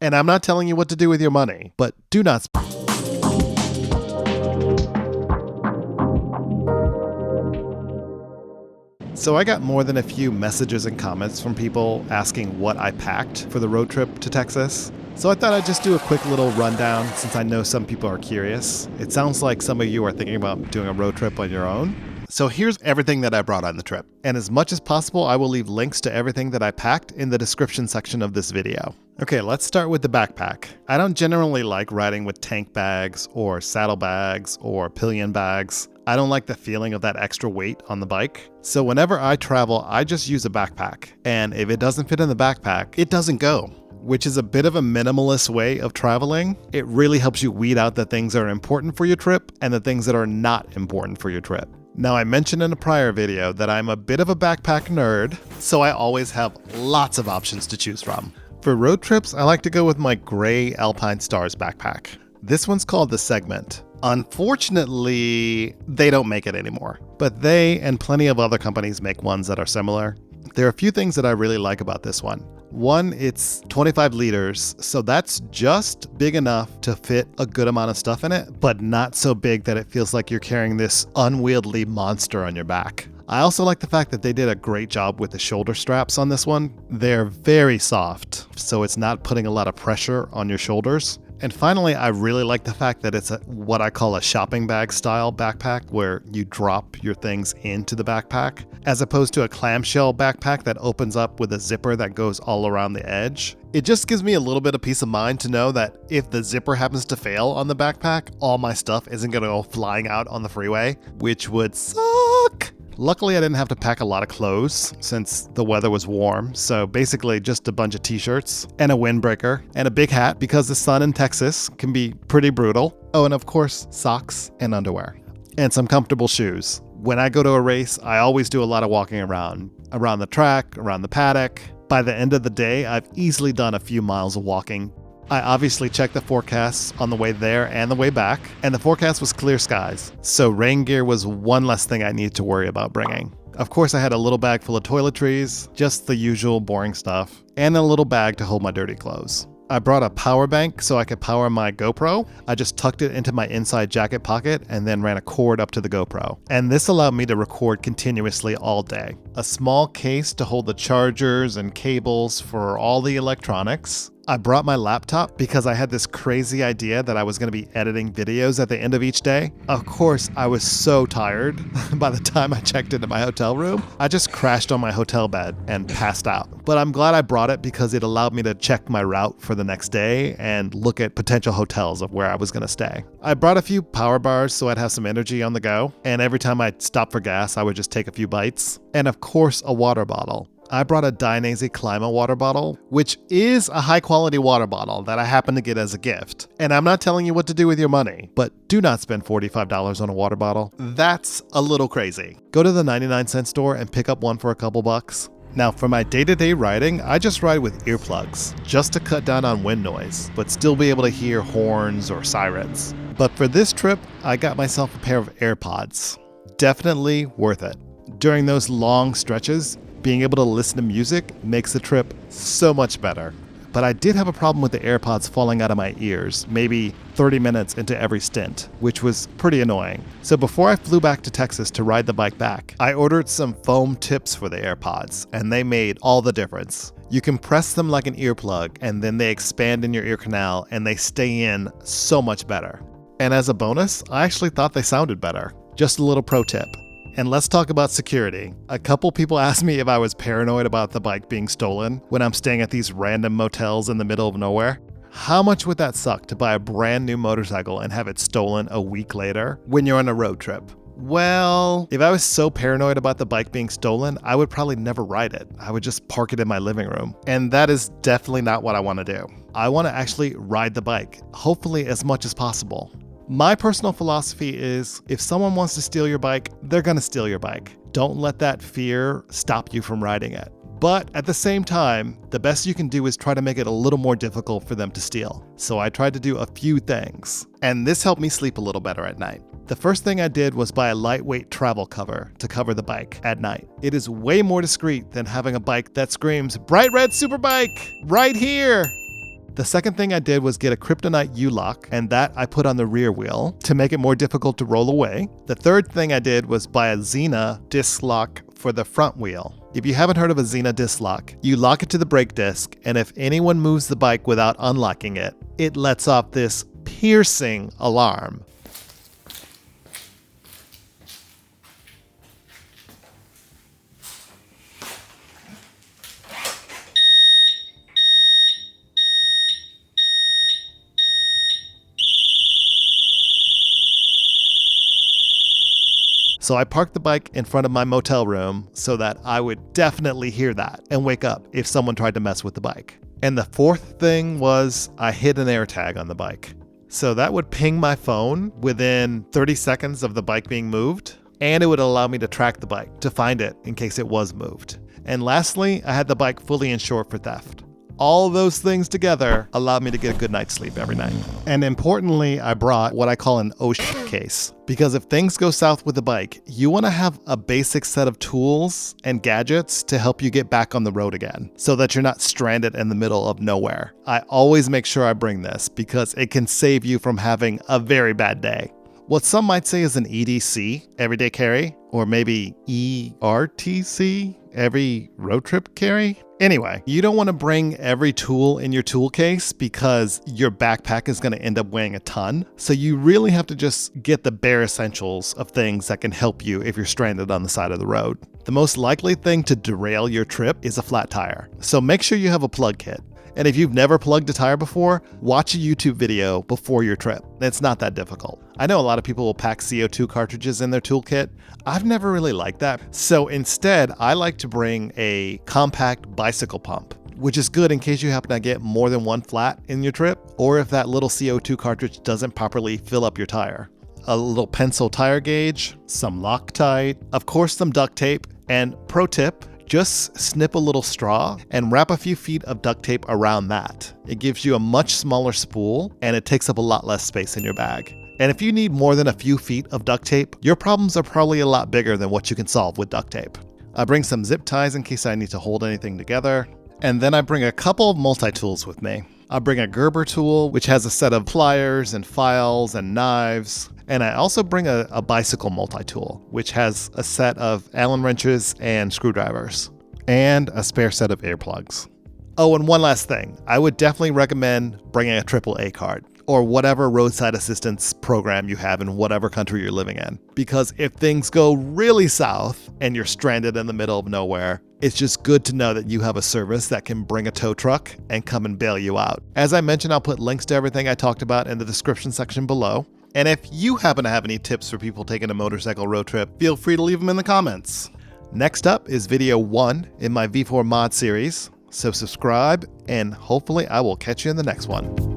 And I'm not telling you what to do with your money, but do not So I got more than a few messages and comments from people asking what I packed for the road trip to Texas. So I thought I'd just do a quick little rundown since I know some people are curious. It sounds like some of you are thinking about doing a road trip on your own. So here's everything that I brought on the trip. And as much as possible, I will leave links to everything that I packed in the description section of this video. Okay, let's start with the backpack. I don't generally like riding with tank bags or saddlebags or pillion bags. I don't like the feeling of that extra weight on the bike. So whenever I travel, I just use a backpack. And if it doesn't fit in the backpack, it doesn't go, which is a bit of a minimalist way of traveling. It really helps you weed out the things that are important for your trip and the things that are not important for your trip. Now, I mentioned in a prior video that I'm a bit of a backpack nerd, so I always have lots of options to choose from. For road trips, I like to go with my gray Alpine Stars backpack. This one's called the Segment. Unfortunately, they don't make it anymore, but they and plenty of other companies make ones that are similar. There are a few things that I really like about this one. One, it's 25 liters, so that's just big enough to fit a good amount of stuff in it, but not so big that it feels like you're carrying this unwieldy monster on your back. I also like the fact that they did a great job with the shoulder straps on this one. They're very soft, so it's not putting a lot of pressure on your shoulders. And finally, I really like the fact that it's what I call a shopping bag style backpack, where you drop your things into the backpack, as opposed to a clamshell backpack that opens up with a zipper that goes all around the edge. It just gives me a little bit of peace of mind to know that if the zipper happens to fail on the backpack, all my stuff isn't going to go flying out on the freeway, which would suck. Luckily, I didn't have to pack a lot of clothes since the weather was warm, so basically just a bunch of t-shirts and a windbreaker and a big hat because the sun in Texas can be pretty brutal. Oh, and of course, socks and underwear and some comfortable shoes. When I go to a race, I always do a lot of walking around the track, around the paddock. By the end of the day, I've easily done a few miles of walking. I obviously checked the forecasts on the way there and the way back, and the forecast was clear skies, so rain gear was one less thing I needed to worry about bringing. Of course, I had a little bag full of toiletries, just the usual boring stuff, and a little bag to hold my dirty clothes. I brought a power bank so I could power my GoPro. I just tucked it into my inside jacket pocket and then ran a cord up to the GoPro. And this allowed me to record continuously all day. A small case to hold the chargers and cables for all the electronics. I brought my laptop because I had this crazy idea that I was going to be editing videos at the end of each day. Of course, I was so tired by the time I checked into my hotel room. I just crashed on my hotel bed and passed out. But I'm glad I brought it because it allowed me to check my route for the next day and look at potential hotels of where I was going to stay. I brought a few power bars so I'd have some energy on the go. And every time I'd stop for gas, I would just take a few bites. And of course, a water bottle. I brought a Dainese Clima water bottle, which is a high quality water bottle that I happened to get as a gift. And I'm not telling you what to do with your money, but do not spend $45 on a water bottle. That's a little crazy. Go to the 99-cent store and pick up one for a couple bucks. Now, for my day-to-day riding, I just ride with earplugs, just to cut down on wind noise, but still be able to hear horns or sirens. But for this trip, I got myself a pair of AirPods. Definitely worth it. During those long stretches, being able to listen to music makes the trip so much better. But I did have a problem with the AirPods falling out of my ears, maybe 30 minutes into every stint, which was pretty annoying. So before I flew back to Texas to ride the bike back, I ordered some foam tips for the AirPods, and they made all the difference. You can press them like an earplug, and then they expand in your ear canal, and they stay in so much better. And as a bonus, I actually thought they sounded better. Just a little pro tip. And let's talk about security. A couple people asked me if I was paranoid about the bike being stolen when I'm staying at these random motels in the middle of nowhere. How much would that suck to buy a brand new motorcycle and have it stolen a week later when you're on a road trip? Well, if I was so paranoid about the bike being stolen, I would probably never ride it. I would just park it in my living room. And that is definitely not what I want to do. I want to actually ride the bike, hopefully as much as possible. My personal philosophy is if someone wants to steal your bike, they're going to steal your bike. Don't let that fear stop you from riding it. But at the same time, the best you can do is try to make it a little more difficult for them to steal. So I tried to do a few things, and this helped me sleep a little better at night. The first thing I did was buy a lightweight travel cover to cover the bike at night. It is way more discreet than having a bike that screams, "Bright red superbike, right here!" The second thing I did was get a Kryptonite U-lock, and that I put on the rear wheel to make it more difficult to roll away. The third thing I did was buy a Xena disc lock for the front wheel. If you haven't heard of a Xena disc lock, you lock it to the brake disc, and if anyone moves the bike without unlocking it, it lets off this piercing alarm. So I parked the bike in front of my motel room so that I would definitely hear that and wake up if someone tried to mess with the bike. And the fourth thing was I hid an AirTag on the bike. So that would ping my phone within 30 seconds of the bike being moved, and it would allow me to track the bike to find it in case it was moved. And lastly, I had the bike fully insured for theft. All those things together allowed me to get a good night's sleep every night. And importantly, I brought what I call an oh-shit case. Because if things go south with the bike, you want to have a basic set of tools and gadgets to help you get back on the road again, so that you're not stranded in the middle of nowhere. I always make sure I bring this because it can save you from having a very bad day. What some might say is an EDC, everyday carry, or maybe ERTC, every road trip carry. Anyway, you don't want to bring every tool in your tool case because your backpack is going to end up weighing a ton. So you really have to just get the bare essentials of things that can help you if you're stranded on the side of the road. The most likely thing to derail your trip is a flat tire. So make sure you have a plug kit. And if you've never plugged a tire before, watch a YouTube video before your trip. It's not that difficult. I know a lot of people will pack CO2 cartridges in their toolkit. I've never really liked that. So instead, I like to bring a compact bicycle pump, which is good in case you happen to get more than one flat in your trip, or if that little CO2 cartridge doesn't properly fill up your tire. A little pencil tire gauge, some Loctite, of course some duct tape, and pro tip, just snip a little straw and wrap a few feet of duct tape around that. It gives you a much smaller spool and it takes up a lot less space in your bag. And if you need more than a few feet of duct tape, your problems are probably a lot bigger than what you can solve with duct tape. I bring some zip ties in case I need to hold anything together. And then I bring a couple of multi-tools with me. I bring a Gerber tool, which has a set of pliers and files and knives. And I also bring a bicycle multi-tool, which has a set of Allen wrenches and screwdrivers, and a spare set of earplugs. Oh, and one last thing. I would definitely recommend bringing a AAA card, or whatever roadside assistance program you have in whatever country you're living in. Because if things go really south and you're stranded in the middle of nowhere, it's just good to know that you have a service that can bring a tow truck and come and bail you out. As I mentioned, I'll put links to everything I talked about in the description section below. And if you happen to have any tips for people taking a motorcycle road trip, feel free to leave them in the comments. Next up is video 1 in my V4 mod series, so subscribe and hopefully I will catch you in the next one.